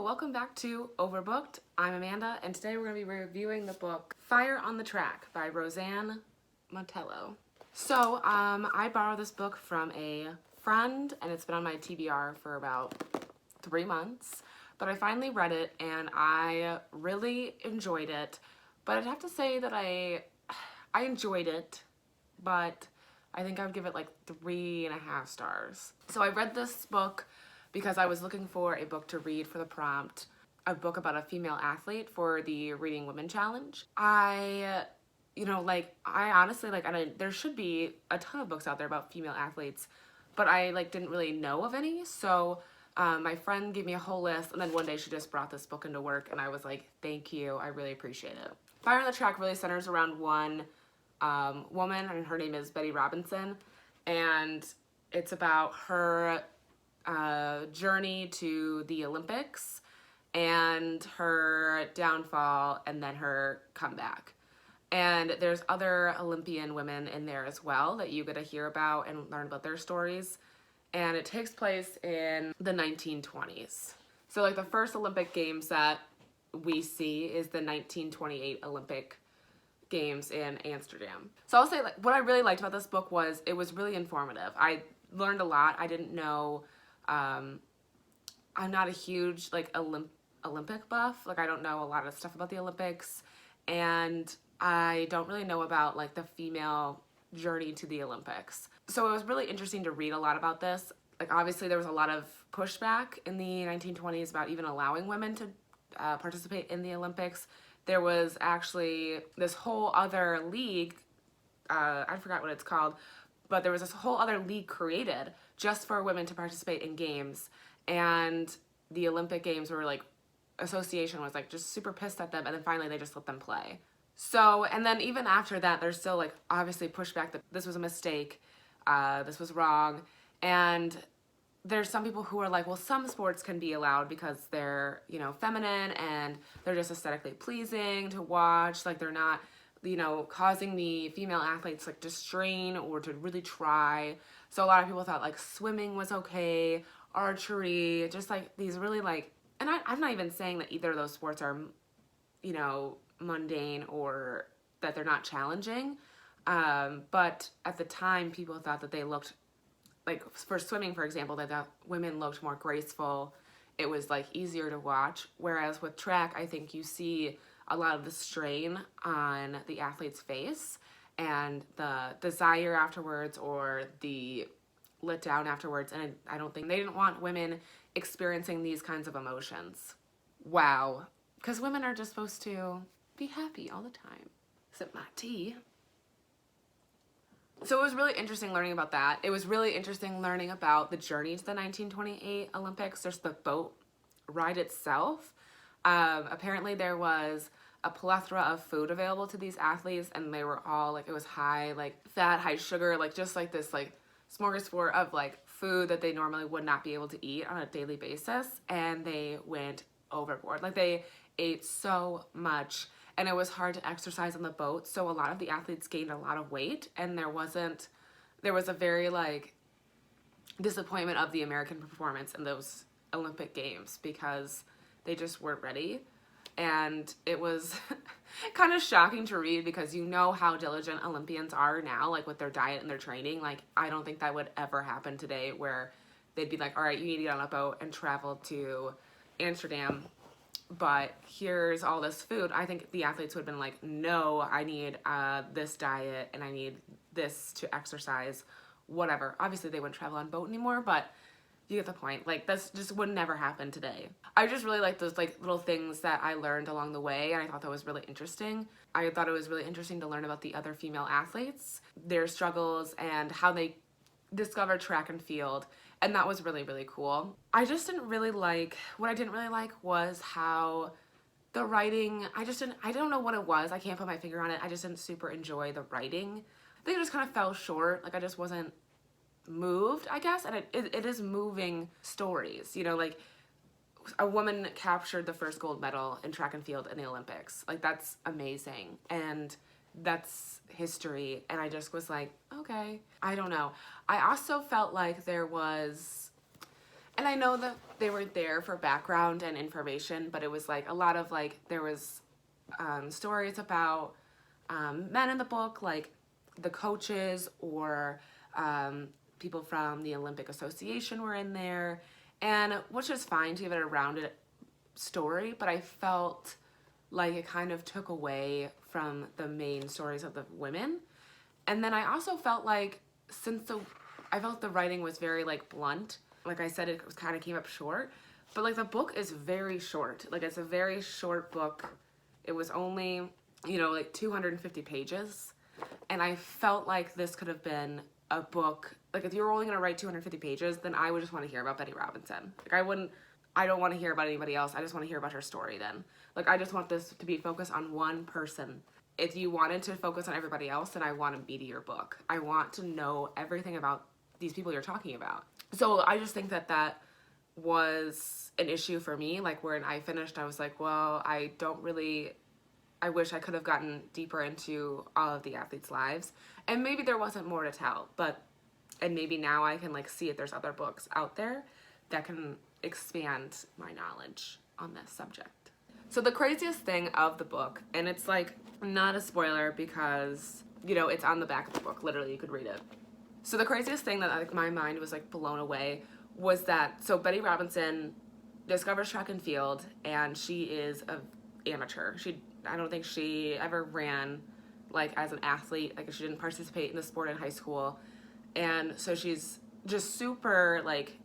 welcome back to Overbooked. I'm Amanda, and today we're going to be reviewing the book Fire on the Track by Roseanne Montello. So, I borrowed this book from a friend, and it's been on my TBR for about 3 months, but I finally read it, and I really enjoyed it, but I'd have to say that I enjoyed it, but I think I would give it like 3.5 stars. So I read this book because I was looking for a book to read for the prompt, a book about a female athlete for the Reading Women Challenge. I honestly, there should be a ton of books out there about female athletes, but I didn't really know of any. So my friend gave me a whole list, and then one day she just brought this book into work, and I was like, thank you, I really appreciate it. Fire on the Track really centers around one woman, and her name is Betty Robinson, and it's about her journey to the Olympics and her downfall and then her comeback. And there's other Olympian women in there as well that you get to hear about and learn about their stories. And it takes place in the 1920s. So the first Olympic Games that we see is the 1928 Olympic Games in Amsterdam. So I'll say what I really liked about this book was it was really informative. I learned a lot. I didn't know. I'm not a huge Olympic buff. I don't know a lot of stuff about the Olympics, and I don't really know about the female journey to the Olympics. So it was really interesting to read a lot about this. Obviously there was a lot of pushback in the 1920s about even allowing women to participate in the Olympics. There was actually this whole other league, I forgot what it's called, but there was this whole other league created just for women to participate in games, and the Olympic Games were association was just super pissed at them, and then finally they just let them play. So, and then even after that, there's still obviously pushback that this was a mistake, this was wrong, and there's some people who are well, some sports can be allowed because they're, feminine and they're just aesthetically pleasing to watch, they're not, causing the female athletes to strain or to really try. So a lot of people thought swimming was okay, archery, just these really and I'm not even saying that either of those sports are, mundane or that they're not challenging. But at the time, people thought that they looked, for swimming, for example, they thought women looked more graceful. It was easier to watch. Whereas with track, I think you see a lot of the strain on the athlete's face and the desire afterwards or the let down afterwards. And I don't think they didn't want women experiencing these kinds of emotions. Wow. Because women are just supposed to be happy all the time. Sip my tea. So it was really interesting learning about that. It was really interesting learning about the journey to the 1928 Olympics. There's the boat ride itself. Apparently there was a plethora of food available to these athletes, and they were all it was high fat, high sugar, just this smorgasbord of food that they normally would not be able to eat on a daily basis, and they went overboard. They ate so much, and it was hard to exercise on the boat, so a lot of the athletes gained a lot of weight, and there was a very disappointment of the American performance in those Olympic Games because they just weren't ready. And it was kind of shocking to read because how diligent Olympians are now, with their diet and their training. I don't think that would ever happen today where they'd be all right, you need to get on a boat and travel to Amsterdam, but here's all this food. I think the athletes would have been no, I need this diet and I need this to exercise, whatever. Obviously they wouldn't travel on boat anymore, but you get the point. This just would never happen today. I just really like those little things that I learned along the way, and I thought that was really interesting. I thought it was really interesting to learn about the other female athletes, their struggles, and how they discovered track and field, and that was really, really cool. I just didn't really what I didn't really like was how the writing, I don't know what it was. I can't put my finger on it. I just didn't super enjoy the writing. I think it just kind of fell short. I just wasn't moved, I guess, and it is moving stories, a woman captured the first gold medal in track and field in the Olympics. That's amazing, and that's history, and I just was okay, I don't know. I also felt there was And I know that they were there for background and information, but it was like a lot of like, there was stories about men in the book, like the coaches or people from the Olympic Association were in there, and which is fine to give it a rounded story, but I felt like it kind of took away from the main stories of the women. And then I also felt like I felt the writing was very like blunt. Like I said, it was kind of came up short, but like the book is very short. Like it's a very short book. It was only, like 250 pages. And I felt like this could have been a book. Like if you were only going to write 250 pages, then I would just want to hear about Betty Robinson. Like I don't want to hear about anybody else. I just want to hear about her story then. Like I just want this to be focused on one person. If you wanted to focus on everybody else, then I want a meatier book. I want to know everything about these people you're talking about. So I just think that was an issue for me. Like when I finished, I was like, well, I wish I could have gotten deeper into all of the athletes' lives. And maybe there wasn't more to tell, and maybe now I can like see if there's other books out there that can expand my knowledge on this subject. So the craziest thing of the book, and it's like not a spoiler because, it's on the back of the book. Literally, you could read it. So the craziest thing that like my mind was like blown away was that, so Betty Robinson discovers track and field, and she is an amateur. I don't think she ever ran like as an athlete. Like she didn't participate in the sport in high school. And so she's just super like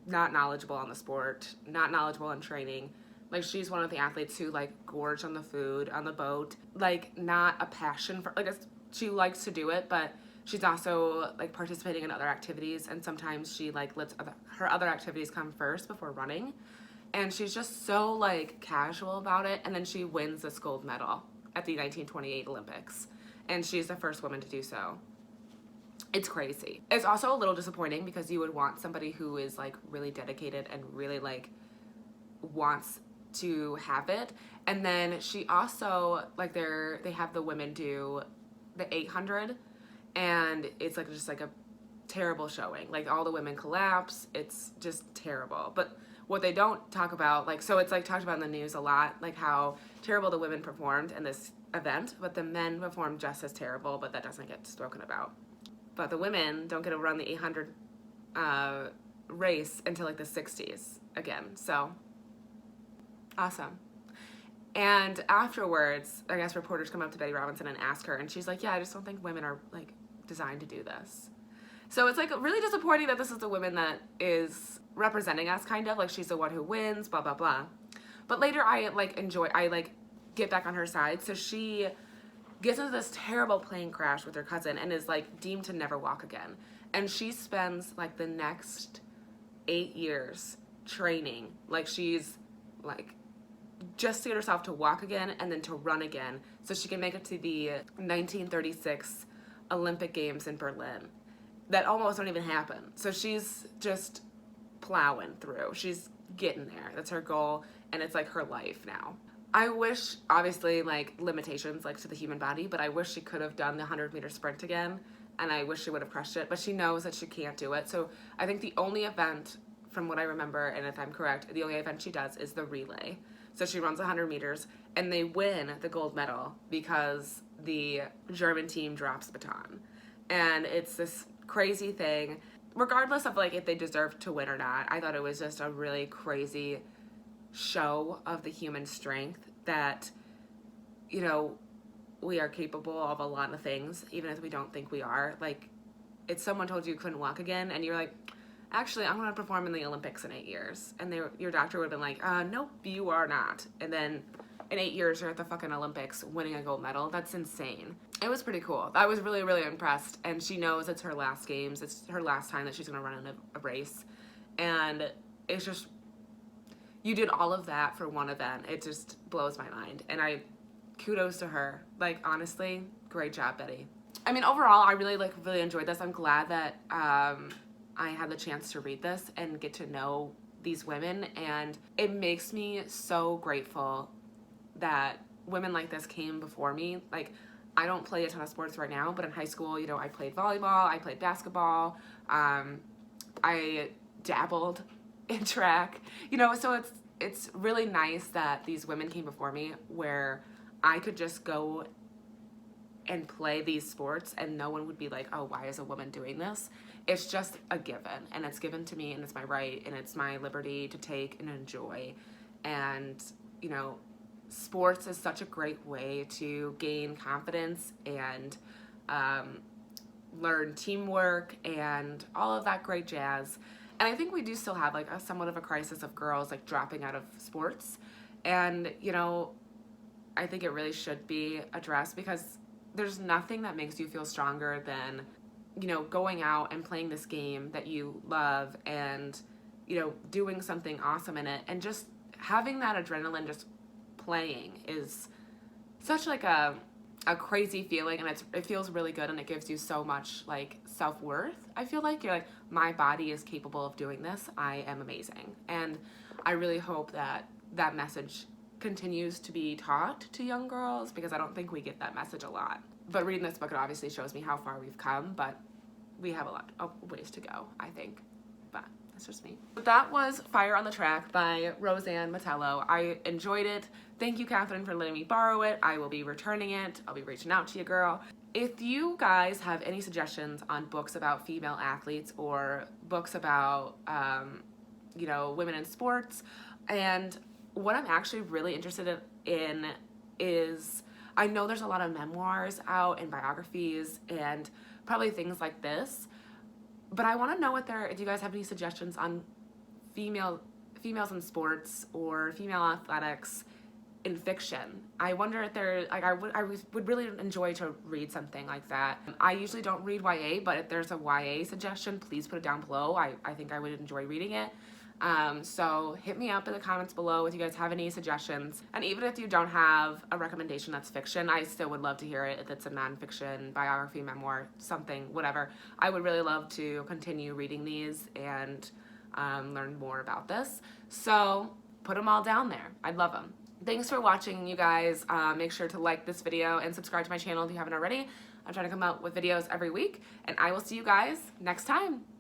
not knowledgeable on the sport, not knowledgeable in training. Like she's one of the athletes who like gorged on the food on the boat, like not a passion for, like she likes to do it, but she's also like participating in other activities, and sometimes she like lets her other activities come first before running. And she's just so like casual about it, and then she wins this gold medal at the 1928 Olympics, and she's the first woman to do so. It's crazy. It's also a little disappointing because you would want somebody who is like really dedicated and really like wants to have it. And then she also like they have the women do the 800, and it's like just like a terrible showing. Like all the women collapse. It's just terrible. But what they don't talk about, like, so it's like talked about in the news a lot, like how terrible the women performed in this event, but the men performed just as terrible, but that doesn't get spoken about. But the women don't get to run the 800 race until like the 60s again. So awesome. And afterwards, I guess reporters come up to Betty Robinson and ask her, and she's like, yeah, I just don't think women are like designed to do this. So it's like really disappointing that this is the woman that is representing us, kind of like she's the one who wins, blah, blah, blah. But later I get back on her side. So she gets into this terrible plane crash with her cousin and is like deemed to never walk again. And she spends like the next 8 years training. Like she's like just to get herself to walk again and then to run again so she can make it to the 1936 Olympic Games in Berlin. That almost don't even happen. So she's just plowing through. She's getting there. That's her goal, and it's like her life now. I wish, obviously, like limitations like to the human body, but I wish she could have done the 100-meter sprint again, and I wish she would have crushed it, but she knows that she can't do it. So I think the only event, from what I remember, and if I'm correct, the only event she does is the relay. So she runs 100 meters, and they win the gold medal because the German team drops the baton. And it's this crazy thing. Regardless of like if they deserved to win or not, I thought it was just a really crazy show of the human strength that, we are capable of a lot of things, even if we don't think we are. Like, if someone told you couldn't walk again, and you're like, actually, I'm going to perform in the Olympics in 8 years. And your doctor would have been like, nope, you are not. And then in 8 years, you're at the fucking Olympics winning a gold medal. That's insane. It was pretty cool. I was really, really impressed. And she knows it's her last games. It's her last time that she's going to run in a race. And it's just, you did all of that for one event. It just blows my mind. And kudos to her. Like, honestly, great job, Betty. I mean, overall, I really enjoyed this. I'm glad that I had the chance to read this and get to know these women. And it makes me so grateful that women like this came before me. Like, I don't play a ton of sports right now, but in high school, I played volleyball, I played basketball. I dabbled in track, you know, so it's really nice that these women came before me where I could just go and play these sports and no one would be like, oh, why is a woman doing this? It's just a given, and it's given to me, and it's my right, and it's my liberty to take and enjoy. And, you know, sports is such a great way to gain confidence and learn teamwork and all of that great jazz. And I think we do still have like a somewhat of a crisis of girls like dropping out of sports. And, you know, I think it really should be addressed because there's nothing that makes you feel stronger than, you know, going out and playing this game that you love and, you know, doing something awesome in it, and just having that adrenaline just playing is such like a crazy feeling, and it feels really good, and it gives you so much like self-worth. I feel like you're like, my body is capable of doing this. I am amazing. And I really hope that that message continues to be taught to young girls, because I don't think we get that message a lot. But reading this book, it obviously shows me how far we've come, but we have a lot of ways to go, I think. But that's just me. But that was Fire on the Track by Roseanne Metello. I enjoyed it. Thank you, Catherine, for letting me borrow it. I will be returning it. I'll be reaching out to you, girl. If you guys have any suggestions on books about female athletes or books about, you know, women in sports, and what I'm actually really interested in is, I know there's a lot of memoirs out and biographies and probably things like this, but I want to know if you guys have any suggestions on females in sports or female athletics in fiction. I wonder if I would really enjoy to read something like that. I usually don't read YA, but if there's a YA suggestion, please put it down below. I think I would enjoy reading it. So hit me up in the comments below if you guys have any suggestions. And even if you don't have a recommendation that's fiction, I still would love to hear it. If it's a nonfiction, biography, memoir, something, whatever. I would really love to continue reading these and learn more about this. So put them all down there. I'd love them. Thanks for watching, you guys. Make sure to like this video and subscribe to my channel if you haven't already. I'm trying to come out with videos every week, and I will see you guys next time.